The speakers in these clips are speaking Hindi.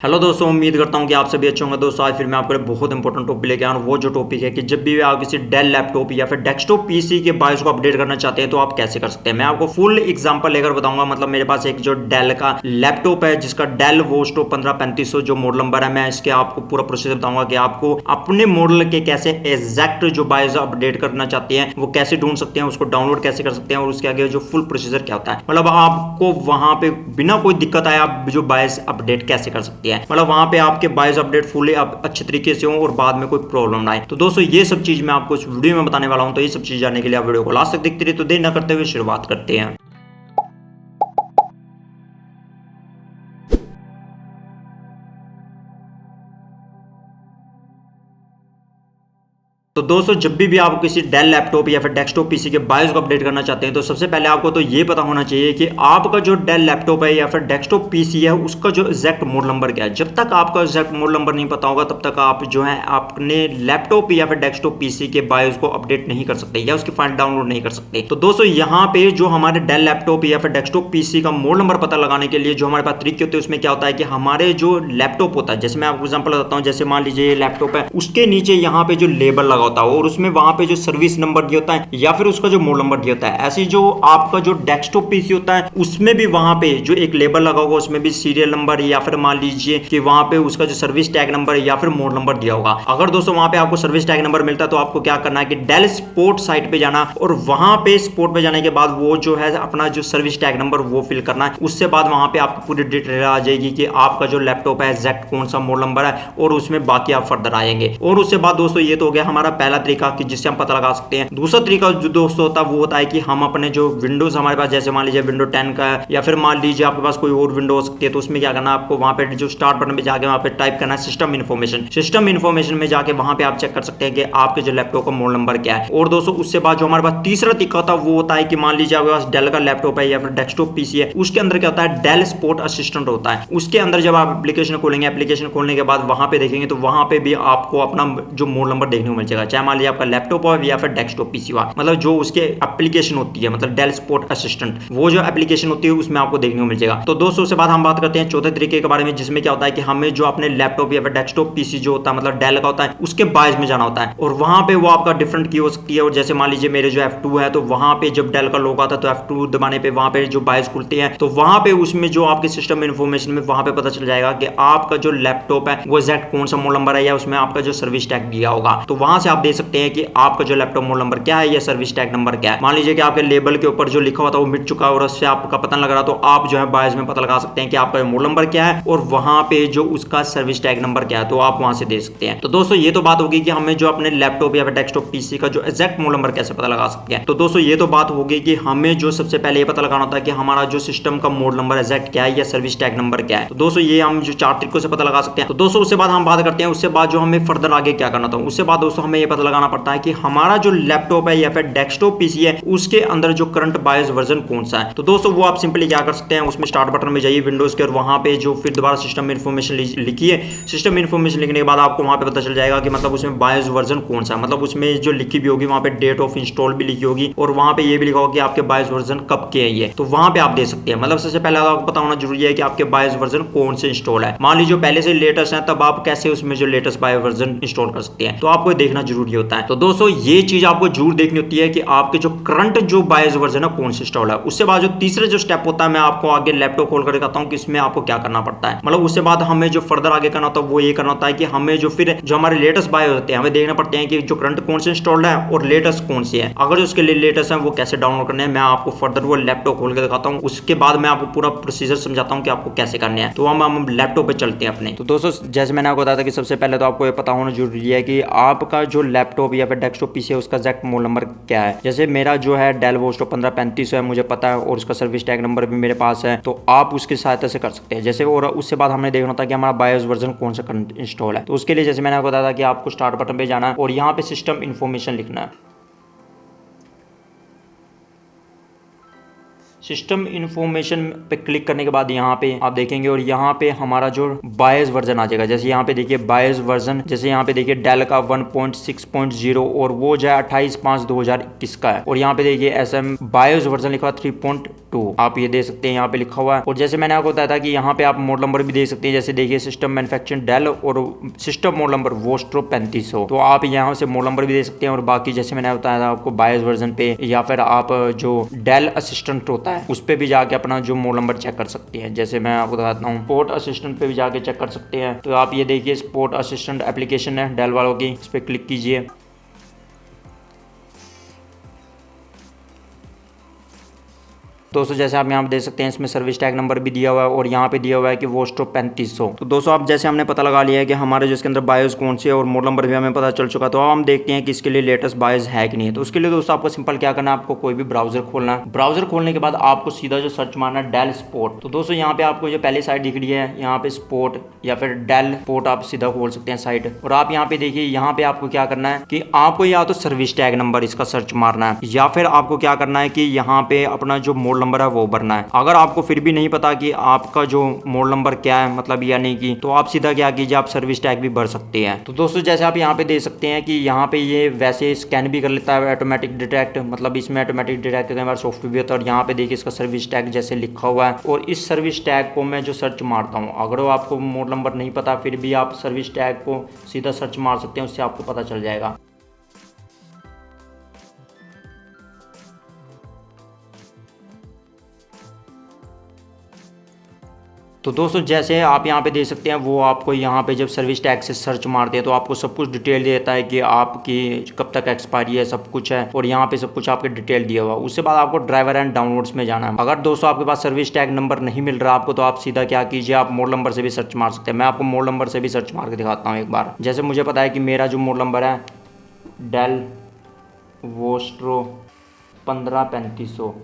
हेलो दोस्तों, उम्मीद करता हूं कि आप सभी अच्छे होंगे। दोस्तों आज फिर मैं आपके लिए बहुत इंपॉर्टेंट टॉपिक लेके आया हूं। वो जो टॉपिक है कि जब भी आप किसी डेल लैपटॉप या फिर डेस्कटॉप पीसी के बायोस को अपडेट करना चाहते हैं तो आप कैसे कर सकते हैं। मैं आपको फुल एग्जांपल लेकर बताऊंगा। मतलब मेरे पास एक जो डेल का लैपटॉप है जिसका डेल वोस्टो 153500 जो मॉडल नंबर है, मैं इसके आपको पूरा प्रोसेस बताऊंगा कि आपको अपने मॉडल के कैसे एग्जैक्ट जो बायोस अपडेट करना चाहते हैं वो कैसे ढूंढ सकते हैं, उसको डाउनलोड कैसे कर सकते हैं और उसके आगे जो फुल प्रोसीजर क्या होता है। मतलब आपको वहां पे बिना कोई दिक्कत आए आप जो बायोस अपडेट कैसे कर सकते हैं, मतलब वहां पे आपके बायोस अपडेट फुली अच्छे तरीके से हो और बाद में कोई प्रॉब्लम ना आए। तो दोस्तों ये सब चीज मैं आपको इस वीडियो में बताने वाला हूं। तो ये सब चीज जानने के लिए आप वीडियो को लास्ट तक देखते रहिए। तो देर न करते हुए शुरुआत करते हैं। तो दोस्तों जब भी आप किसी डेल लैपटॉप या फिर डेस्कटॉप पीसी के बायोस को अपडेट करना चाहते हैं तो सबसे पहले आपको तो ये पता होना चाहिए कि आपका जो डेल लैपटॉप है या फिर डेस्कटॉप पीसी है उसका जो एग्जैक्ट मॉडल नंबर क्या है। जब तक आपका एग्जैक्ट मॉडल नंबर नहीं पता होगा तब तक आप जो है अपने लैपटॉप या फिर डेस्कटॉप पीसी के बायोस को अपडेट नहीं कर सकते या उसकी फाइल डाउनलोड नहीं कर सकते। तो दोस्तों यहाँ पे जो हमारे डेल लैपटॉप या फिर डेस्कटॉप पीसी का मॉडल नंबर पता लगाने के लिए जो हमारे पास तरीके होते हैं उसमें क्या होता है कि हमारे जो लैपटॉप होता है, जैसे मैं आपको एग्जांपल बताता हूँ, जैसे मान लीजिए ये लैपटॉप है, उसके नीचे यहाँ पे जो लेबल लगा होता है और उसमें वहां पे जो सर्विस नंबर दिया होता है या फिर उसका जो मॉडल नंबर दिया होता है। ऐसे जो आपका जो डेस्कटॉप पीसी होता है उसमें भी वहां पे जो एक लेबल लगा होगा उसमें भी सीरियल नंबर या फिर मान लीजिए कि वहां पे उसका जो सर्विस टैग नंबर या फिर मॉडल नंबर दिया होगा। अगर दोस्तों वहां पे आपको सर्विस टैग नंबर मिलता है तो आपको क्या करना है कि डेल सपोर्ट साइट पे जाना और वहां पे सपोर्ट पे जाने के बाद वो जो है अपना जो सर्विस टैग नंबर वो फिल करना है। उससे बाद वहां पे आपको पूरी डिटेल आ जाएगी कि आपका जो लैपटॉप है एग्जैक्ट कौन सा मॉडल नंबर है और उसमें बाकी आप फर्दर आएंगे। और उससे बाद दोस्तों ये तो हो गया हमारा पहला तरीका कि जिससे हम पता लगा सकते हैं। दूसरा तरीका जो दोस्तों होता है वो होता है कि हम अपने जो विंडोज हमारे पास, जैसे मान लीजिए विंडो 10 का है या फिर मान लीजिए आपके पास कोई और विंडो हो सकती है, तो उसमें क्या करना है आपको वहां पे जो स्टार्ट बटन पे जाके वहां पे टाइप करना है सिस्टम इन्फॉर्मेशन में जाके वहां पे आप चेक कर सकते हैं कि आपके जो लैपटॉप का मॉडल नंबर क्या है। और दोस्तों उससे बाद जो हमारे पास तीसरा तरीका होता है वो होता है कि मान लीजिए आपके पास डेल का लैपटॉप है या फिर डेस्कटॉप पीसी है, उसके अंदर क्या होता है डेल सपोर्ट असिस्टेंट होता है। उसके अंदर जब आप एप्लीकेशन खोलेंगे, एप्लीकेशन खोलने के बाद वहां पे देखेंगे तो वहां पे भी आपको अपना जो मॉडल नंबर देखने को मिल जाएगा, चाहे मान लीजिए आपका लैपटॉप हो या फिर डेस्कटॉप पीसी हो। मतलब जो उसके एप्लीकेशन होती है, मतलब डेल सपोर्ट असिस्टेंट, वो जो एप्लीकेशन होती है उसमें आपको देखने को मिल जाएगा। तो दोस्तों उसके बाद हम बात करते हैं चौथे तरीके के बारे में, जिसमें क्या होता है कि हमें जो अपने लैपटॉप या फिर डेस्कटॉप पीसी जो होता है मतलब डेल का होता है उसके बायोस में जाना होता है और वहां पे वो आपका डिफरेंट की हो सकती है। और जैसे मान लीजिए मेरे जो F2 है तो वहां पे जब डेल का लोगो आता है तो F2 दबाने पे वहां पे जो बायोस खुलते हैं तो वहां पे उसमें जो आपके सिस्टम इन्फॉर्मेशन में वहां पे पता चल जाएगा कि आपका जो लैपटॉप है वो एग्जैक्ट कौन सा मॉडल नंबर है या उसमें आपका जो सर्विस टैग दिया होगा। तो वहां से आप देख सकते हैं कि आपका जो लैपटॉप मॉडल नंबर क्या है या सर्विस टैग नंबर क्या है। मान लीजिए कि आपके लेबल के ऊपर जो लिखा हुआ था वो मिट चुका है और उससे आपका पता लग रहा, तो आप जो है बायोस में पता लगा सकते हैं कि आपका मॉडल नंबर क्या है और वहां पे जो उसका सर्विस टैग नंबर क्या है, तो आप वहां से देख सकते हैं। तो दोस्तों ये तो बात होगी कि हमें जो अपने लैपटॉप या फिर डेस्कटॉप पीसी का जो एग्जैक्ट मॉडल नंबर कैसे पता लगा सकते हैं। तो दोस्तों ये तो बात होगी कि हमें जो सबसे पहले ये पता लगाना होता है कि हमारा जो सिस्टम का मॉडल नंबर एग्जैक्ट क्या है या सर्विस टैग नंबर क्या है। तो दोस्तों ये हम जो 4 तरीकों से पता लगा सकते हैं। तो दोस्तों उससे बाद हम बात करते हैं उससे बाद जो हमें फर्दर आगे क्या करना था। उससे बाद दोस्तों हमें ये पता लगाना पड़ता है कि हमारा जो लैपटॉप है या फिर डेस्कटॉप पीसी है उसके अंदर जो करंट बायोस वर्जन कौन सा है। तो दोस्तों वो आप सिंपली क्या कर सकते हैं, उसमें स्टार्ट बटन में जाइए विंडोज के और वहां पे जो फिर दोबारा सिस्टम इन्फॉर्मेशन लिखिए। सिस्टम इन्फॉर्मेशन लिखने के बाद आपको वहां पे पता चल जाएगा कि मतलब उसमें बायोस वर्जन कौन सा है। मतलब उसमें जो लिखी भी होगी वहां पे डेट ऑफ इंस्टॉल भी लिखी होगी और वहां पे ये भी लिखा होगा कि आपके बायोस वर्जन कब के है। तो वहां पे आप देख सकते हैं। मतलब सबसे पहले आपको पता होना जरूरी है कि आपके बायोस वर्जन कौन से इंस्टॉल है। मान लीजिए पहले से लेटेस्ट है तब आप कैसे उसमें जो लेटेस्ट बायोस वर्जन इंस्टॉल कर सकते हैं, तो आपको देखना जरूरी होता है। तो दोस्तों ये चीज आपको जरूर देखनी होती है कि आपके जो करंट जो बायोस वर्जन है कौन से इंस्टॉल है। उससे बाद जो तीसरा जो स्टेप होता है मैं आपको आगे लैपटॉप खोल कर दिखाता हूं कि इसमें आपको क्या करना पड़ता है। मतलब उससे बाद हमें जो फर्दर आगे करना होता है वो ये करना होता है कि हमें जो फिर जो हमारे लेटेस्ट बायोस होते हैं हमें देखना पड़ते हैं कि जो करंट कौन से इंस्टॉल्ड है और लेटेस्ट कौन से है। अगर उसके लिए लेटेस्ट है वो कैसे डाउनलोड करने हैं मैं आपको फर्दर वो लैपटॉप खोल कर दिखाता हूँ। उसके बाद मैं आपको पूरा प्रोसीजर समझाता हूँ कि आपको कैसे करने हैं। तो हम लैपटॉप पे चलते हैं अपने। तो दोस्तों जैसे मैंने आपको बताया था कि सबसे पहले तो आपको ये पता होना जरूरी है कि आपका जो लैपटॉप या फिर डेस्कटॉप पीसी है उसका एग्जैक्ट मॉडल नंबर क्या है। जैसे मेरा जो है डेल वोस्टो 1535 है मुझे पता है और उसका सर्विस टैग नंबर भी मेरे पास है, तो आप उसकी सहायता से कर सकते हैं। जैसे और उससे बाद हमने देखना था कि हमारा बायोस वर्जन कौन सा इंस्टॉल है। तो उसके लिए जैसे मैंने आपको बताया था कि आपको स्टार्ट बटन पे जाना है और यहाँ पे सिस्टम इन्फॉर्मेशन लिखना है। सिस्टम इन्फॉर्मेशन पे क्लिक करने के बाद यहाँ पे आप देखेंगे और यहाँ पे हमारा जो बायोस वर्जन आ जाएगा। जैसे यहाँ पे देखिए बायोस वर्जन, जैसे यहाँ पे देखिए डेल का 1.6.0 और वो जो है 28/5/2021 का है। और यहाँ पे देखिए SM बायोस वर्जन लिखा 3.2 आप ये दे सकते हैं, यहाँ पे लिखा हुआ है। और जैसे मैंने आपको बताया था कि यहाँ पे आप मॉडल नंबर भी दे सकते हैं। जैसे देखिए सिस्टम मैन्युफैक्चरिंग डेल और सिस्टम मॉडल नंबर वोस्ट्रो 3500, तो आप यहाँ से मॉडल नंबर भी दे सकते हैं। और बाकी जैसे मैंने बताया था आपको बायोस वर्जन पे या फिर आप जो डेल असिस्टेंट होता है उस पे भी जाके अपना जो मॉडल नंबर चेक कर सकते हैं। जैसे मैं आपको बताता हूँ स्पोर्ट असिस्टेंट पे भी जाके चेक कर सकते हैं। तो आप ये देखिए स्पोर्ट असिस्टेंट एप्लीकेशन है डेल वालों की, इस पे क्लिक कीजिए। दोस्तों जैसे आप यहाँ पे देख सकते हैं इसमें सर्विस टैग नंबर भी दिया हुआ है और यहाँ पे दिया हुआ है कि वोस्ट्रो 3500। तो दोस्तों आप जैसे हमने पता लगा लिया है कि हमारे जो इसके अंदर बायोस कौन से है और मॉडल नंबर भी हमें पता चल चुका। तो अब हम देखते हैं कि इसके लिए लेटेस्ट बायोस है कि नहीं है। तो उसके लिए दोस्तों आपको सिंपल क्या करना है, आपको कोई भी ब्राउजर खोलना है। ब्राउजर खोलने के बाद आपको सीधा जो सर्च मारना है डेल स्पोर्ट। तो दोस्तों यहाँ पे आपको जो पहली साइट दिख रही है यहाँ पे स्पोर्ट या फिर डेल स्पोर्ट आप सीधा खोल सकते हैं साइट। और आप यहाँ पे देखिए यहाँ पे आपको क्या करना है कि आपको या तो सर्विस टैग नंबर इसका सर्च मारना है या फिर आपको क्या करना है कि यहाँ पे अपना जो मॉडल नंबर है वो भरना है। अगर आपको फिर भी नहीं पता कि आपका जो मॉडल नंबर क्या है मतलब या नहीं की, तो आप सीधा क्या कीजिए आप सर्विस टैग भी भर सकते हैं। तो दोस्तों जैसे आप यहाँ पे देख सकते हैं कि यहाँ पे ये वैसे स्कैन भी कर लेता है ऑटोमेटिक डिटेक्ट, मतलब इसमें ऑटोमेटिक डिटेक्ट कई बार सॉफ्टवेयर भी होता है। और यहाँ पे देखिए इसका सर्विस टैग जैसे लिखा हुआ है और इस सर्विस टैग को मैं जो सर्च मारता हूँ, अगर वो आपको मॉडल नंबर नहीं पता फिर भी आप सर्विस टैग को सीधा सर्च मार सकते हैं, उससे आपको पता चल जाएगा। तो दोस्तों जैसे आप यहाँ पे देख सकते हैं वो आपको यहाँ पे जब सर्विस टैग से सर्च मारते हैं तो आपको सब कुछ डिटेल देता है कि आपकी कब तक एक्सपायरी है, सब कुछ है। और यहाँ पे सब कुछ आपके डिटेल दिया हुआ। उसके बाद आपको ड्राइवर एंड डाउनलोड्स में जाना है। अगर दोस्तों आपके पास सर्विस टैग नंबर नहीं मिल रहा आपको, तो आप सीधा क्या कीजिए आप मॉडल नंबर से भी सर्च मार सकते हैं। मैं आपको मॉडल नंबर से भी सर्च मार के दिखाता हूँ एक बार। जैसे मुझे पता है कि मेरा जो मॉडल नंबर है डेल वोस्ट्रो 153500।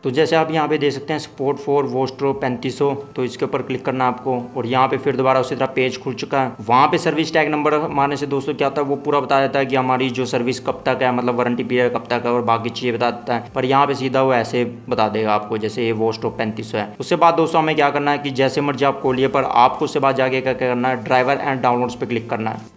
तो जैसे आप यहाँ पे देख सकते हैं सपोर्ट फॉर वोस्ट्रो 3500, तो इसके ऊपर क्लिक करना है आपको। और यहाँ पे फिर दोबारा उसी तरह पेज खुल चुका है। वहाँ पे सर्विस टैग नंबर मारने से दोस्तों क्या होता है वो पूरा बता देता है कि हमारी जो सर्विस कब तक है, मतलब वारंटी पीरियड कब तक है और बाकी चीज़ें बता देता है। पर यहाँ पे सीधा वो ऐसे बता देगा आपको जैसे ये वोस्ट्रो 3500 है। उसके बाद दोस्तों हमें क्या करना है कि जैसे मर्जी आप खोलिए, पर आपको उसके बाद जाके क्या करना है ड्राइवर एंड डाउनलोड्स पे क्लिक करना है।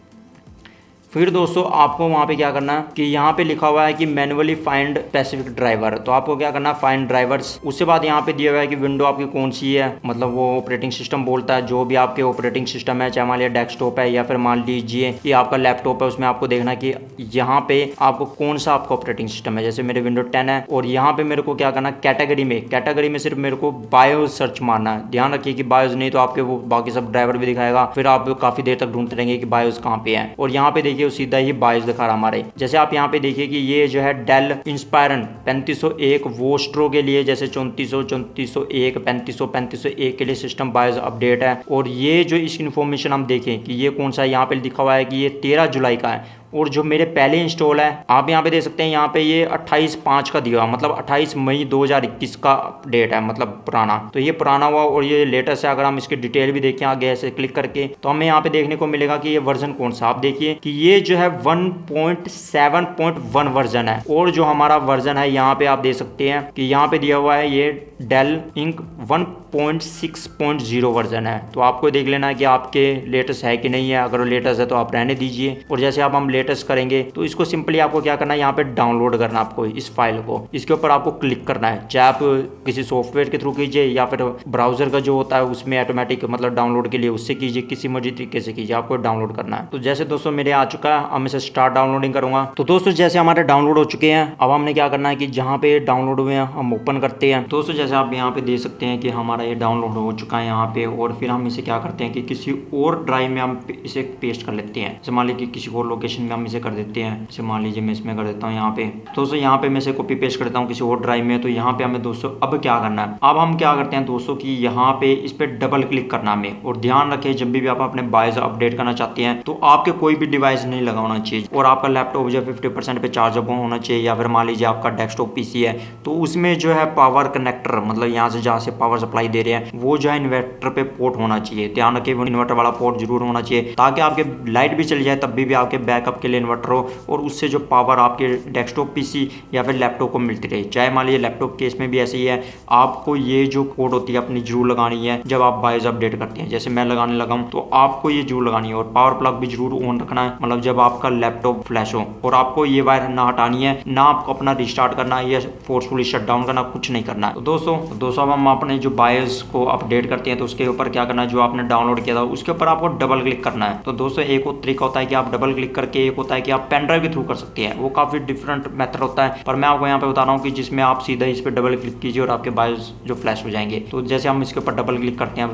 फिर दोस्तों आपको वहाँ पे क्या करना है कि यहाँ पे लिखा हुआ है कि मैनुअली फाइंड स्पेसिफिक ड्राइवर, तो आपको क्या करना है फाइंड ड्राइवर्स। उसके बाद यहाँ पे दिया हुआ है कि विंडो आपकी कौन सी है, मतलब वो ऑपरेटिंग सिस्टम बोलता है जो भी आपके ऑपरेटिंग सिस्टम है, चाहे मान लिया डेस्कटॉप है या फिर मान लीजिए कि आपका लैपटॉप है, उसमें आपको देखना कि यहाँ पे आपको कौन सा आपका ऑपरेटिंग सिस्टम है। जैसे मेरे विंडो 10 है और यहाँ पे मेरे को क्या करना कैटेगरी में सिर्फ मेरे को बायोस सर्च मारना है। ध्यान रखिए कि बायोस नहीं तो आपके वो बाकी सब ड्राइवर भी दिखाएगा, फिर आप काफी देर तक ढूंढते रहेंगे कि बायोस कहाँ पे है। और यहाँ पे देखिए सीधा ही बायोस दिखा रहा हमारे। जैसे आप यहाँ पे देखिए कि ये जो है डेल इंस्पायरन 3501 वोस्ट्रो के लिए जैसे 3400 3401 3500 3501 के लिए सिस्टम बायोस अपडेट है। और ये जो इसकी इन्फॉर्मेशन हम देखें कि ये कौन सा है, यहाँ पे लिखा हुआ है कि ये 13 जुलाई का है। और जो मेरे पहले इंस्टॉल है आप यहाँ पे देख सकते हैं, यहाँ पे ये 28/5 का दिया हुआ, मतलब 28 मई 2021 का डेट है, मतलब पुराना। तो ये पुराना हुआ और ये लेटेस्ट है। अगर हम इसकी डिटेल भी देखें आगे ऐसे क्लिक करके तो हमें यहाँ पे देखने को मिलेगा कि ये वर्जन कौन सा। आप देखिए कि ये जो है 1.7.1 वर्जन है। और जो हमारा वर्जन है यहाँ पे आप देख सकते हैं कि यहाँ पे दिया हुआ है ये डेल इंक 1.6.0 वर्जन है। तो आपको देख लेना है कि आपके लेटेस्ट है कि नहीं है। अगर लेटेस्ट है तो आप रहने दीजिए। और जैसे आप हम लेटेस्ट करेंगे तो इसको सिंपली आपको क्या करना है यहाँ पे डाउनलोड करना, आपको इस फाइल को इसके ऊपर आपको क्लिक करना है। चाहे आप किसी सॉफ्टवेयर के थ्रू कीजिए या फिर ब्राउजर का जो होता है उसमें ऑटोमेटिक मतलब डाउनलोड के लिए उससे कीजिए, किसी मर्जी तरीके से कीजिए, आपको डाउनलोड करना है। तो जैसे दोस्तों मेरे आ चुका है, अब मैं इसे स्टार्ट डाउनलोडिंग करूंगा। तो दोस्तों जैसे हमारे डाउनलोड हो चुके हैं, अब हमने क्या करना है कि जहाँ पे डाउनलोड हुए हैं हम ओपन करते हैं। दोस्तों जैसे आप यहाँ पे देख सकते हैं कि हमारा ये डाउनलोड हो चुका है यहाँ पे। और फिर हम इसे क्या करते हैं कि किसी और ड्राइव में हम इसे पेस्ट कर लेते हैं। जैसे मान लीजिए किसी और लोकेशन में हम इसे कर देते हैं। जैसे मान लीजिए मैं इसमें कर देता हूँ यहाँ पे। दोस्तों यहाँ पे मैं इसे कॉपी पेस्ट करता हूँ किसी और ड्राइव में। तो यहाँ पे हमें दोस्तों अब क्या करना है, अब हम क्या करते हैं दोस्तों कि यहाँ पे इस पे डबल क्लिक करना हमें। और ध्यान रखें जब भी आप अपने बायोस अपडेट करना चाहते हैं तो आपके कोई भी डिवाइस नहीं लगा होना चाहिए और आपका लैपटॉप जो 50% पे चार्जेबल होना चाहिए। या फिर मान लीजिए आपका डेस्कटॉप पीसी है तो उसमें जो है पावर कनेक्टर, मतलब यहाँ से जहाँ से पावर सप्लाई दे रहे हैं वो जो है इन्वर्टर पे पोर्ट होना चाहिए। ध्यान रखिए वो इन्वर्टर वाला पोर्ट जरूर होना चाहिए ताकि आपके लाइट भी चल जाए तब भी आपके बैकअप के लिए इन्वर्टर हो और उससे जो पावर आपके डेस्कटॉप पीसी या फिर लैपटॉप को मिलती रहे। चाहे मान लीजिए लैपटॉप केस में भी ऐसे ही है, आपको ये जो कोड होती है अपनी जरूर लगानी है जब आप बायोस अपडेट करते हैं। जैसे मैं लगाने लगा हूं तो आपको ये जरूर लगानी है और पावर प्लग भी जरूर ऑन रखना है, मतलब जब आपका लैपटॉप फ्लैश हो। और आपको ये वायर ना हटानी है, ना आपको अपना रिस्टार्ट करना है या फोर्सफुली शट डाउन करना, कुछ नहीं करना है। तो दोस्तों अब हम अपने जो बायोस को अपडेट करते हैं तो उसके ऊपर क्या करना है, जो आपने डाउनलोड किया था उसके ऊपर आपको डबल क्लिक करना है। तो दोस्तों एक और तरीका होता है कि आप डबल क्लिक करके, एक होता है कि आप पेन ड्राइव के थ्रू कर सकते हैं, वो काफी डिफरेंट मेथड होता है, पर मैं आपको यहाँ पे बता रहा हूँ कि जिसमें आप सीधा इस पर डबल क्लिक कीजिए और आपके बायोस जो फ्लैश हो जाएंगे। तो जैसे हम इसके ऊपर डबल क्लिक करते हैं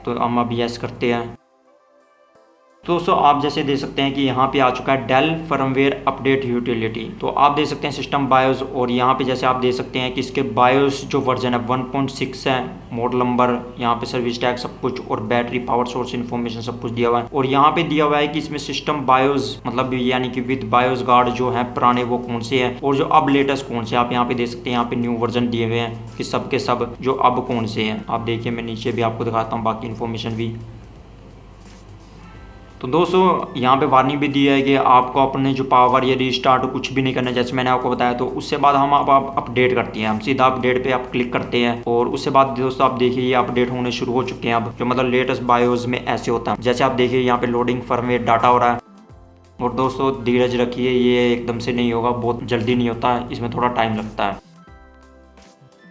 तो हम अब यस करते हैं। दोस्तों आप जैसे देख सकते हैं कि यहाँ पे आ चुका है डेल फर्मवेयर अपडेट यूटिलिटी। तो आप देख सकते हैं सिस्टम बायोस और यहाँ पे जैसे आप देख सकते हैं कि इसके बायोस जो वर्जन है 1.6 है, मॉडल नंबर, यहाँ पे सर्विस टैग सब कुछ और बैटरी पावर सोर्स इन्फॉर्मेशन सब कुछ दिया हुआ है। और यहाँ पे दिया हुआ है कि इसमें सिस्टम बायोस मतलब यानी कि विद बायोस गार्ड जो है पुराने वो कौन से हैं और जो अब लेटेस्ट कौन से। आप यहाँ पे देख सकते हैं यहाँ पे न्यू वर्जन दिए हुए हैं कि सब के सब जो अब कौन से हैं। आप देखिए मैं नीचे भी आपको दिखाता हूँ बाकी इन्फॉर्मेशन भी। तो दोस्तों यहाँ पे वार्निंग भी दी है कि आपको अपने जो पावर या रिस्टार्ट कुछ भी नहीं करना, जैसे मैंने आपको बताया। तो उससे बाद हम आप अपडेट करते हैं, हम सीधा अपडेट पे आप क्लिक करते हैं और उससे बाद दोस्तों आप देखिए ये अपडेट होने शुरू हो चुके हैं। अब जो मतलब लेटेस्ट बायोस में ऐसे होता है, जैसे आप देखिए यहाँ पे लोडिंग फर्मवेयर डाटा हो रहा है। और दोस्तों धीरज रखिए, ये एकदम से नहीं होगा, बहुत जल्दी नहीं होता है, इसमें थोड़ा टाइम लगता है।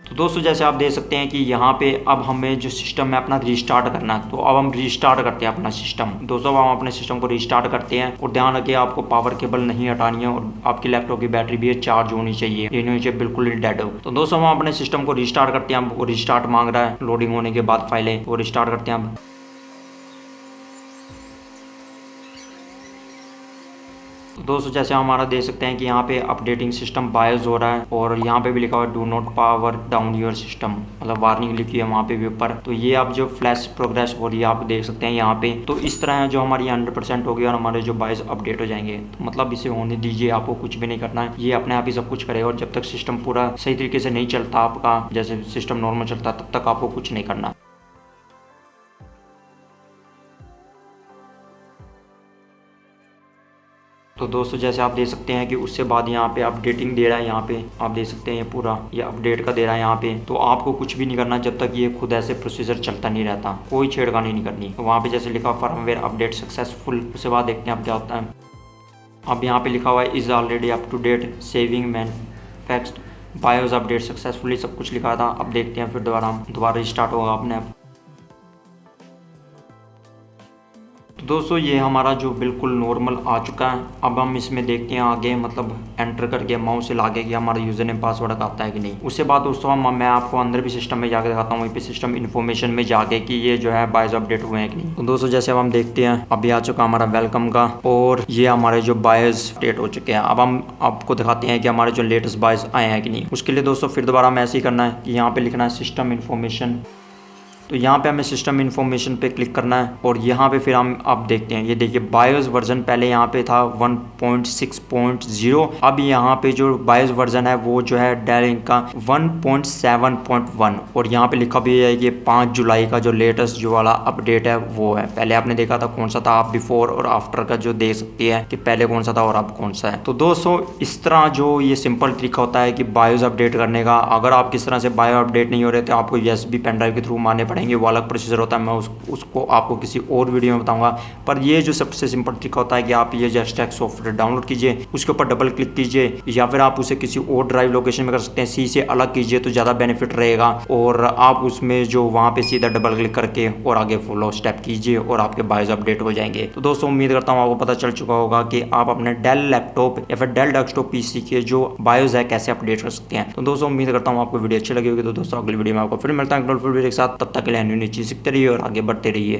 तो दोस्तों जैसे आप देख सकते हैं कि यहाँ पे अब हमें जो सिस्टम है अपना रिस्टार्ट करना है। तो अब हम रिस्टार्ट करते हैं अपना सिस्टम। दोस्तों अब हम अपने सिस्टम को रिस्टार्ट करते हैं और ध्यान रखिए आपको पावर केबल नहीं हटानी है और आपकी लैपटॉप की बैटरी भी चार्ज होनी चाहिए, ये नहीं चाहिए बिल्कुल ही डेड हो। तो दोस्तों हम अपने सिस्टम को रिस्टार्ट करते हैं। वो रिस्टार्ट मांग रहा है लोडिंग होने के बाद फाइलें, वो रिस्टार्ट करते हैं अब। दोस्तों जैसे हमारा देख सकते हैं कि यहाँ पे अपडेटिंग सिस्टम बायोस हो रहा है और यहाँ पे भी लिखा हुआ है do not power down your system, मतलब वार्निंग लिखी है वहाँ पे भी ऊपर। तो ये आप जो फ्लैश प्रोग्रेस हो रही है आप देख सकते हैं यहाँ पे। तो इस तरह जो हमारी 100% होगी और हमारे जो बायोस अपडेट हो जाएंगे। तो मतलब इसे होने दीजिए, आपको कुछ भी नहीं करना है, ये अपने आप ही सब कुछ करेगा। और जब तक सिस्टम पूरा सही तरीके से नहीं चलता आपका, जैसे सिस्टम नॉर्मल चलता, तब तक आपको कुछ नहीं करना। तो दोस्तों जैसे आप देख सकते हैं कि उससे बाद यहाँ पे अपडेटिंग दे रहा है, यहाँ पे आप देख सकते हैं ये पूरा ये अपडेट का दे रहा है यहाँ पे। तो आपको कुछ भी नहीं करना जब तक ये खुद ऐसे प्रोसीजर चलता नहीं रहता, कोई छेड़खानी नहीं करनी। तो वहाँ पे जैसे लिखा फर्मवेयर अपडेट सक्सेसफुल, उसके बाद देखते हैं अब क्या होता है। अब यहाँ पे लिखा हुआ है is already up to date saving manufactured BIOS update successfully, सब कुछ लिखा था। अब देखते हैं फिर दोबारा स्टार्ट होगा अपने आप। तो दोस्तों ये हमारा जो बिल्कुल नॉर्मल आ चुका है। अब हम इसमें देखते हैं आगे, मतलब एंटर करके माउस से लागे कि हमारा यूजर नेम पासवर्ड आता है कि नहीं। उसके बाद दोस्तों मैं आपको अंदर भी सिस्टम में जाके दिखाता हूँ, वहीं पे सिस्टम इन्फॉर्मेशन में जाके कि ये जो है बायोस अपडेट हुए हैं कि नहीं। तो दोस्तों जैसे अब हम देखते हैं अभी आ चुका हमारा वेलकम का और ये हमारे जो बायोस अपडेट हो चुके हैं। अब हम आपको दिखाते हैं कि हमारे जो लेटेस्ट बायोस आए हैं कि नहीं। उसके लिए दोस्तों फिर दोबारा हमें ऐसे ही करना है कि यहाँ पे लिखना है सिस्टम इन्फॉर्मेशन। तो यहाँ पे हमें सिस्टम इन्फॉर्मेशन पे क्लिक करना है और यहाँ पे फिर हम अब देखते हैं, ये देखिए बायोस वर्जन पहले यहाँ पे था 1.6.0, अब यहाँ पे जो बायोस वर्जन है वो जो है डेल का 1.7.1 और यहाँ पे लिखा भी है कि 5 जुलाई का जो लेटेस्ट जो वाला अपडेट है वो है। पहले आपने देखा था कौन सा था, आप बिफोर और आफ्टर का जो देख सकते हैं कि पहले कौन सा था और अब कौन सा है। तो दोस्तों इस तरह जो ये सिंपल तरीका होता है कि बायोस अपडेट करने का। अगर आप किस तरह से बायो अपडेट नहीं हो रहे तो आपको USB पेन ड्राइव के थ्रू मारने पड़ेंगे, वो अलग प्रोसीजर होता है, मैं उसको आपको किसी और वीडियो में बताऊंगा। पर ये जो सबसे सिंपल तरीका होता है कि आप ये जस्ट एक सॉफ्टवेयर डाउनलोड कीजिए, उसके ऊपर डबल क्लिक कीजिए या फिर आप उसे किसी और ड्राइव लोकेशन में कर सकते हैं, सी से अलग कीजिए तो ज़्यादा बेनिफिट रहेगा। और आप उसमें जो वहाँ पे सीधा डबल क्लिक करके और आगे फॉलो स्टेप कीजिए और आपके बायोस अपडेट हो जाएंगे। तो दोस्तों उम्मीद करता हूँ आपको पता चल चुका होगा कि आप अपने डेल लैपटॉप या फिर डेल डेस्कटॉप PC के जो बायोस है कैसे अपडेट कर सकते हैं। तो दोस्तों उम्मीद करता हूँ आपको वीडियो अच्छी लगी होगी। तो दोस्तों अगली वीडियो में आपको फिर मिलता है वीडियो के साथ, तब तक के लिए न्यू चीज सीखते रहिए और आगे बढ़ते रहिए।